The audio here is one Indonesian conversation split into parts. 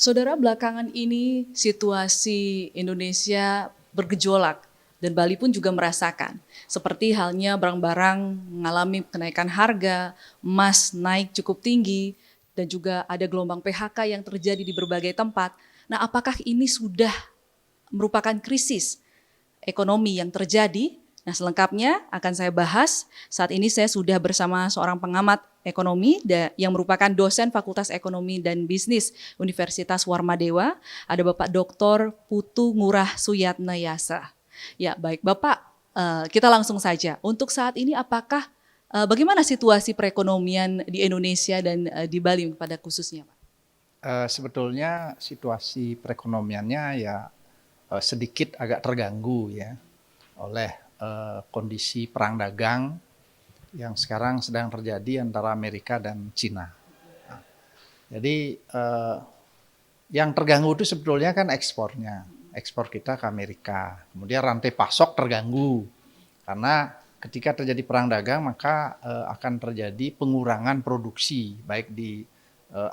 Saudara, belakangan ini situasi Indonesia bergejolak dan Bali pun juga merasakan. Seperti halnya barang-barang mengalami kenaikan harga, emas naik cukup tinggi, dan juga ada gelombang PHK yang terjadi di berbagai tempat. Nah, apakah ini sudah merupakan krisis ekonomi yang terjadi? Nah, selengkapnya akan saya bahas. Saat ini saya sudah bersama seorang pengamat ekonomi yang merupakan dosen Fakultas Ekonomi dan Bisnis Universitas Warmadewa. Ada Bapak Dr. Putu Ngurah Suyatnayasa. Ya, baik Bapak, kita langsung saja. Untuk saat ini apakah bagaimana situasi perekonomian di Indonesia dan di Bali pada khususnya, Pak? Sebetulnya situasi perekonomiannya ya sedikit agak terganggu ya oleh kondisi perang dagang yang sekarang sedang terjadi antara Amerika dan Cina. Nah, jadi yang terganggu itu sebetulnya kan ekspornya, ekspor kita ke Amerika. Kemudian rantai pasok terganggu karena ketika terjadi perang dagang maka akan terjadi pengurangan produksi baik di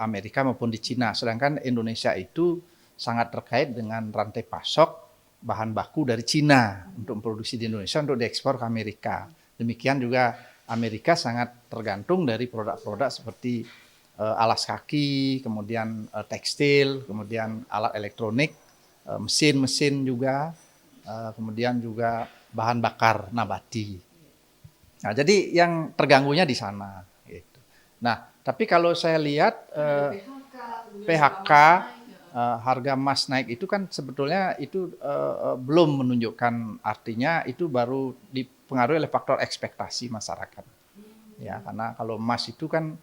Amerika maupun di Cina. Sedangkan Indonesia itu sangat terkait dengan rantai pasok bahan baku dari Cina untuk memproduksi di Indonesia untuk diekspor ke Amerika. Demikian juga Amerika sangat tergantung dari produk-produk seperti alas kaki, kemudian tekstil, kemudian alat elektronik, mesin-mesin juga, kemudian juga bahan bakar nabati. Nah, jadi yang terganggunya di sana. Gitu. Nah, tapi kalau saya lihat PHK, harga emas naik itu kan sebetulnya itu belum menunjukkan, artinya itu baru dipengaruhi oleh faktor ekspektasi masyarakat. Ya, karena kalau emas itu kan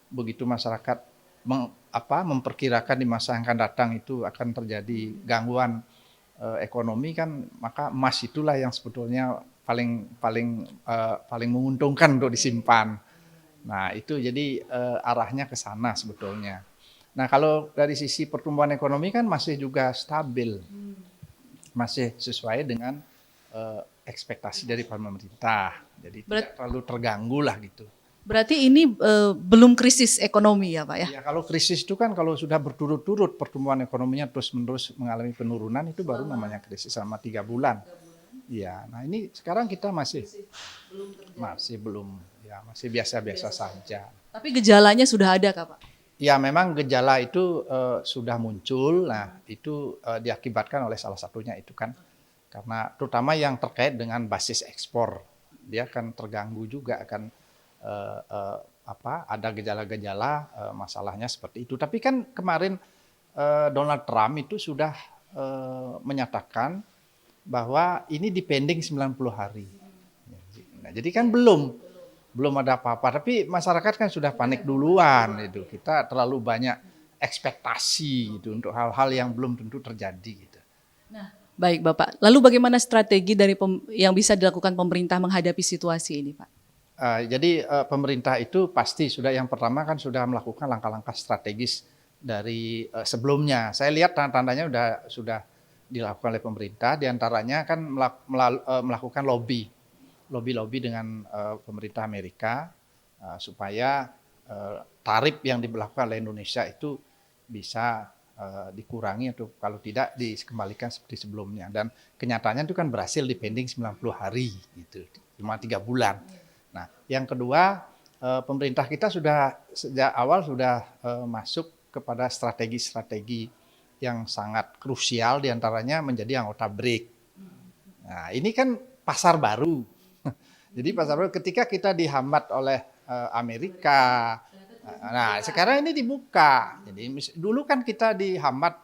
begitu masyarakat memperkirakan di masa yang akan datang itu akan terjadi gangguan ekonomi kan, maka emas itulah yang sebetulnya paling menguntungkan untuk disimpan. Nah, itu jadi arahnya ke sana sebetulnya. Nah, kalau dari sisi pertumbuhan ekonomi kan masih juga stabil, masih sesuai dengan ekspektasi dari pemerintah. Jadi tidak terlalu terganggu lah gitu. Berarti ini belum krisis ekonomi ya Pak ya? Ya, kalau krisis itu kan kalau sudah berturut-turut pertumbuhan ekonominya terus-menerus mengalami penurunan itu baru namanya krisis selama 3 bulan. Iya, nah ini sekarang kita masih belum, ya masih biasa-biasa saja. Tapi gejalanya sudah ada Kak Pak? Ya, memang gejala itu sudah muncul. Nah, itu diakibatkan oleh salah satunya itu kan karena terutama yang terkait dengan basis ekspor, dia akan terganggu juga, akan ada gejala-gejala masalahnya seperti itu. Tapi kan kemarin Donald Trump itu sudah menyatakan bahwa ini dipending 90 hari. Nah, jadi kan belum ada apa-apa, tapi masyarakat kan sudah panik duluan itu. Kita terlalu banyak ekspektasi gitu untuk hal-hal yang belum tentu terjadi gitu. Nah, baik Bapak. Lalu bagaimana strategi yang bisa dilakukan pemerintah menghadapi situasi ini, Pak? Jadi pemerintah itu pasti sudah, yang pertama kan sudah melakukan langkah-langkah strategis dari sebelumnya. Saya lihat tanda-tandanya sudah dilakukan oleh pemerintah, diantaranya kan melakukan lobby dengan pemerintah Amerika supaya tarif yang diberlakukan oleh Indonesia itu bisa dikurangi atau kalau tidak dikembalikan seperti sebelumnya. Dan kenyataannya itu kan berhasil dipending 90 hari gitu, cuma 3 bulan. Nah, yang kedua, pemerintah kita sudah sejak awal sudah masuk kepada strategi-strategi yang sangat krusial, diantaranya menjadi anggota BRIC. Nah, ini kan pasar baru. Jadi pasar baru ketika kita dihambat oleh Amerika. Nah, sekarang ini dibuka. Jadi dulu kan kita dihambat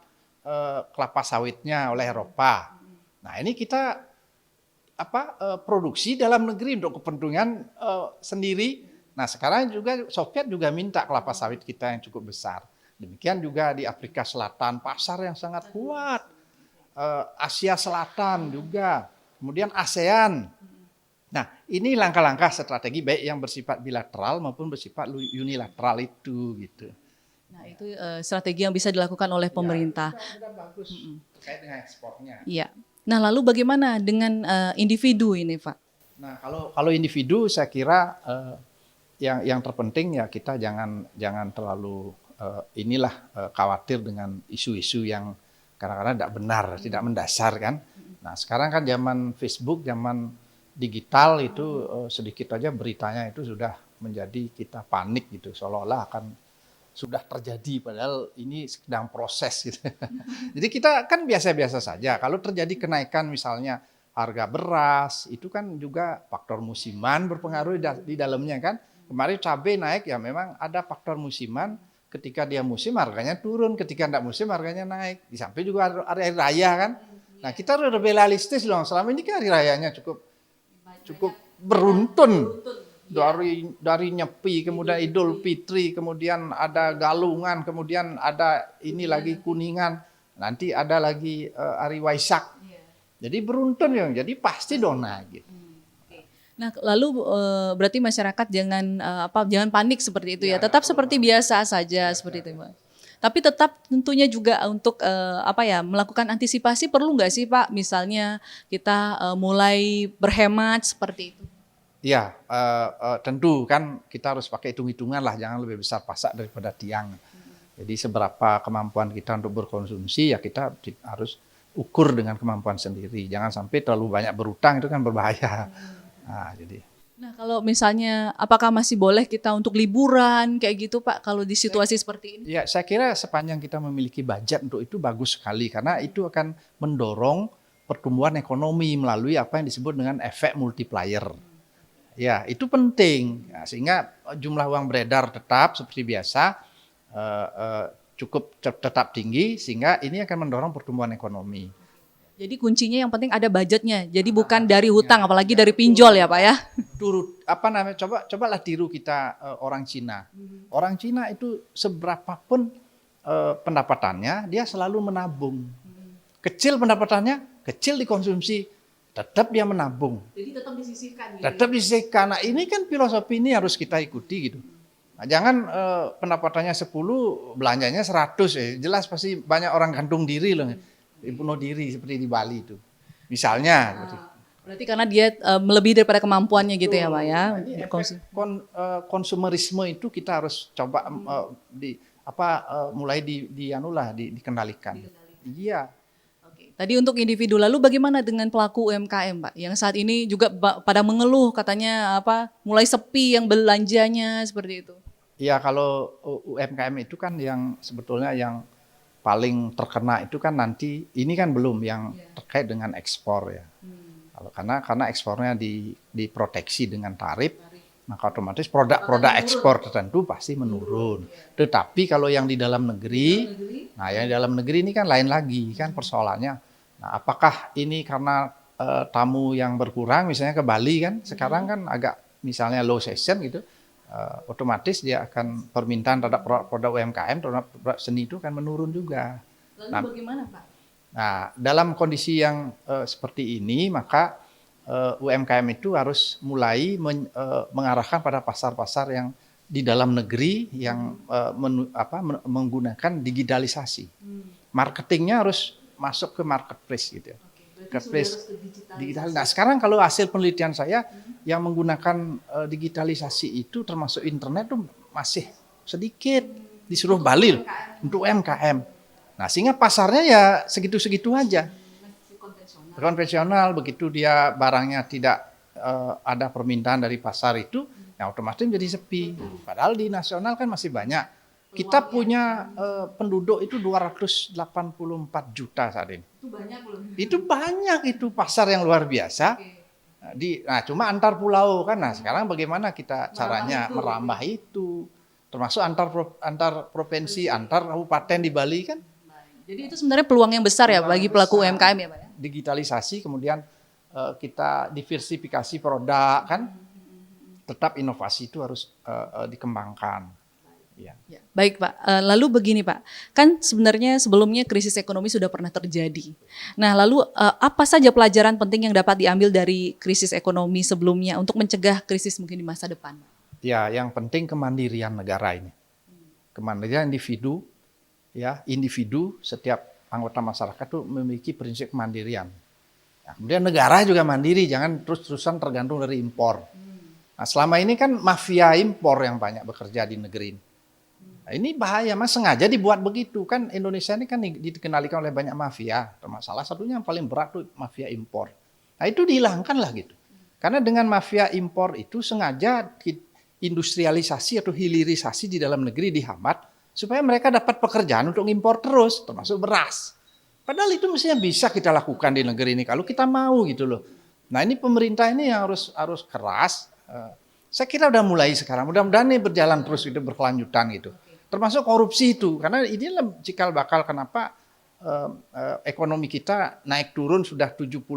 kelapa sawitnya oleh Eropa. Nah, ini kita produksi dalam negeri untuk kepentingan sendiri. Nah, sekarang juga Soviet juga minta kelapa sawit kita yang cukup besar. Demikian juga di Afrika Selatan, pasar yang sangat kuat. Asia Selatan juga. Kemudian ASEAN. Nah, ini langkah-langkah strategi baik yang bersifat bilateral maupun bersifat unilateral itu gitu. Nah, itu strategi yang bisa dilakukan oleh pemerintah. Ya, sudah bagus terkait dengan ekspornya. Iya. Nah, lalu bagaimana dengan individu ini, Pak? Nah, kalau individu saya kira yang terpenting ya kita jangan terlalu inilah khawatir dengan isu-isu yang kadang-kadang tidak benar, tidak mendasar kan. Nah sekarang kan zaman Facebook, zaman digital itu sedikit aja beritanya itu sudah menjadi kita panik gitu, seolah-olah akan sudah terjadi padahal ini sedang proses gitu. Jadi kita kan biasa-biasa saja. Kalau terjadi kenaikan misalnya harga beras itu kan juga faktor musiman berpengaruh di dalamnya kan. Kemarin cabai naik ya memang ada faktor musiman. Ketika dia musim harganya turun, ketika tidak musim harganya naik. Di samping juga hari raya kan. Nah kita harus lebih realistis dong. Selama ini kan hari rayanya cukup beruntun. Dari Nyepi, kemudian Idul Fitri, kemudian ada Galungan, kemudian ada ini lagi Kuningan, nanti ada lagi hari Waisak. Jadi beruntun ya, jadi pasti dong naik gitu. Nah, lalu berarti masyarakat jangan panik seperti itu ya. Tetap seperti biasa saja seperti itu, Pak. Tapi tetap tentunya juga untuk melakukan antisipasi perlu nggak sih, Pak? Misalnya kita mulai berhemat seperti itu. Ya, tentu kan kita harus pakai hitung-hitungan lah, jangan lebih besar pasak daripada tiang. Jadi seberapa kemampuan kita untuk berkonsumsi ya kita harus ukur dengan kemampuan sendiri. Jangan sampai terlalu banyak berutang, itu kan berbahaya. Nah kalau misalnya apakah masih boleh kita untuk liburan kayak gitu Pak kalau di situasi seperti ini? Ya saya kira sepanjang kita memiliki budget untuk itu bagus sekali karena itu akan mendorong pertumbuhan ekonomi melalui apa yang disebut dengan efek multiplier. Ya, itu penting. Ya, sehingga jumlah uang beredar tetap seperti biasa, cukup tetap tinggi, sehingga ini akan mendorong pertumbuhan ekonomi. Jadi kuncinya yang penting ada budgetnya. Jadi bukan dari hutang, apalagi dari pinjol ya Pak ya. Cobalah tiru kita orang Cina. Orang Cina itu seberapapun pendapatannya, dia selalu menabung. Kecil pendapatannya, kecil dikonsumsi. Tetap dia menabung. Jadi tetap disisihkan. Gitu. Tetap disisihkan. Nah ini kan filosofi ini harus kita ikuti gitu. Nah, jangan pendapatannya 10, belanjanya 100. Jelas pasti banyak orang gantung diri loh. Bunuh diri seperti di Bali itu. Misalnya. Berarti karena dia melebihi daripada kemampuannya gitu ya Pak ya. Konsumerisme itu kita harus coba mulai dikendalikan. Iya. Tadi untuk individu, lalu bagaimana dengan pelaku UMKM, Pak? Yang saat ini juga pada mengeluh katanya mulai sepi yang belanjanya seperti itu. Iya, kalau UMKM itu kan yang sebetulnya yang paling terkena itu kan nanti ini kan belum yang terkait dengan ekspor ya. Karena ekspornya diproteksi dengan tarif, maka otomatis produk-produk ekspor tertentu pasti menurun. Tetapi kalau yang di dalam negeri, nah yang di dalam negeri ini kan lain lagi kan persoalannya. Nah, apakah ini karena tamu yang berkurang misalnya ke Bali kan, sekarang kan agak misalnya low season gitu, otomatis dia akan permintaan terhadap produk UMKM, terhadap produk seni itu kan menurun juga. Lalu bagaimana Pak? Nah, dalam kondisi yang seperti ini maka UMKM itu harus mulai mengarahkan pada pasar-pasar yang di dalam negeri yang menggunakan digitalisasi. Marketingnya harus masuk ke marketplace gitu. Marketplace digital. Nah, sekarang kalau hasil penelitian saya yang menggunakan digitalisasi itu termasuk internet tuh masih sedikit di seluruh Bali untuk UMKM. Nah, sehingga pasarnya ya segitu-segitu aja. Konvensional, begitu dia barangnya tidak ada permintaan dari pasar itu, ya otomatis jadi sepi. Padahal di nasional kan masih banyak. Kita punya penduduk itu 284 juta saat ini. Itu banyak loh. Itu banyak, itu pasar yang luar biasa. Nah, cuma antar pulau kan. Nah, sekarang bagaimana kita caranya merambah itu? Termasuk antar provinsi, antar kabupaten di Bali kan. Jadi itu sebenarnya peluang yang besar ya bagi pelaku UMKM ya Pak ya? Digitalisasi, kemudian kita diversifikasi produk kan. Tetap inovasi itu harus dikembangkan. Ya. Baik Pak, lalu begini Pak, kan sebenarnya sebelumnya krisis ekonomi sudah pernah terjadi. Nah lalu apa saja pelajaran penting yang dapat diambil dari krisis ekonomi sebelumnya untuk mencegah krisis mungkin di masa depan? Ya, yang penting kemandirian negara ini, kemandirian individu, ya individu setiap anggota masyarakat itu memiliki prinsip kemandirian. Ya, kemudian negara juga mandiri, jangan terus-terusan tergantung dari impor. Nah selama ini kan mafia impor yang banyak bekerja di negeri ini. Nah, ini bahaya, mas sengaja dibuat begitu kan. Indonesia ini kan dikenalikan oleh banyak mafia, termasuk salah satunya yang paling berat tuh mafia impor. Nah itu dihilangkan lah gitu. Karena dengan mafia impor itu sengaja industrialisasi atau hilirisasi di dalam negeri dihambat supaya mereka dapat pekerjaan untuk impor terus, termasuk beras. Padahal itu mestinya bisa kita lakukan di negeri ini kalau kita mau gitu loh. Nah ini pemerintah ini yang harus keras. Saya kira udah mulai sekarang. Mudah-mudahan ini berjalan terus itu berkelanjutan gitu. Termasuk korupsi itu, karena inilah cikal bakal kenapa ekonomi kita naik turun sudah 72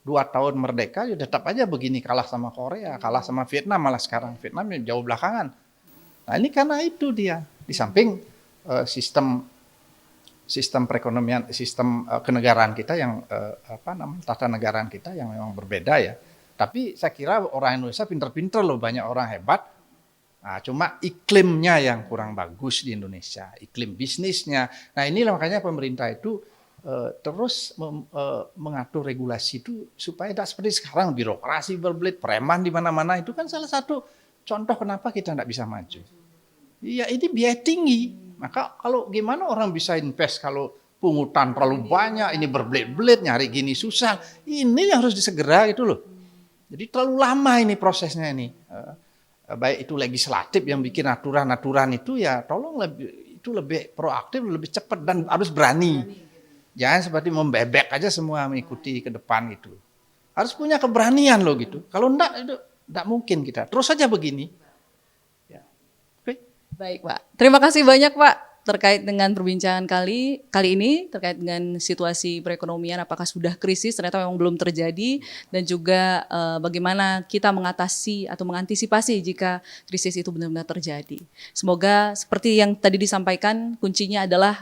tahun merdeka, ya tetap aja begini, kalah sama Korea, kalah sama Vietnam, malah sekarang Vietnam jauh belakangan. Nah ini karena itu dia, di samping sistem perekonomian, sistem kenegaraan kita yang tata negaraan kita yang memang berbeda ya. Tapi saya kira orang Indonesia pinter-pinter loh, banyak orang hebat. Nah, cuma iklimnya yang kurang bagus di Indonesia, iklim bisnisnya. Nah inilah makanya pemerintah itu terus mengatur regulasi itu supaya tidak seperti sekarang birokrasi berbelit, preman di mana-mana. Itu kan salah satu contoh kenapa kita tidak bisa maju. Iya ini biaya tinggi. Maka kalau gimana orang bisa invest kalau pungutan terlalu banyak, ini berbelit-belit, nyari gini susah. Ini yang harus disegera gitu loh. Jadi terlalu lama ini prosesnya ini. Baik itu legislatif yang bikin aturan-aturan itu ya tolong lebih proaktif, lebih cepat dan harus berani. Jangan seperti membebek aja semua mengikuti ke depan gitu. Harus punya keberanian loh gitu. Kalau enggak mungkin kita terus saja begini. Ya. Oke. Baik Pak, terima kasih banyak Pak terkait dengan perbincangan kali ini terkait dengan situasi perekonomian, apakah sudah krisis, ternyata memang belum terjadi, dan juga bagaimana kita mengatasi atau mengantisipasi jika krisis itu benar-benar terjadi. Semoga seperti yang tadi disampaikan, kuncinya adalah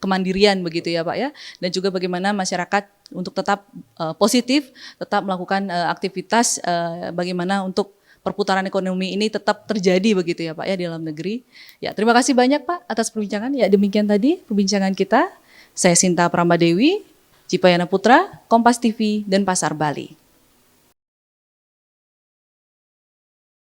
kemandirian begitu ya Pak ya, dan juga bagaimana masyarakat untuk tetap positif, tetap melakukan aktivitas bagaimana untuk perputaran ekonomi ini tetap terjadi begitu ya Pak ya di dalam negeri. Ya, terima kasih banyak Pak atas perbincangan. Ya, demikian tadi perbincangan kita. Saya Sinta Pramadewi, Cipayana Putra, Kompas TV dan Pasar Bali.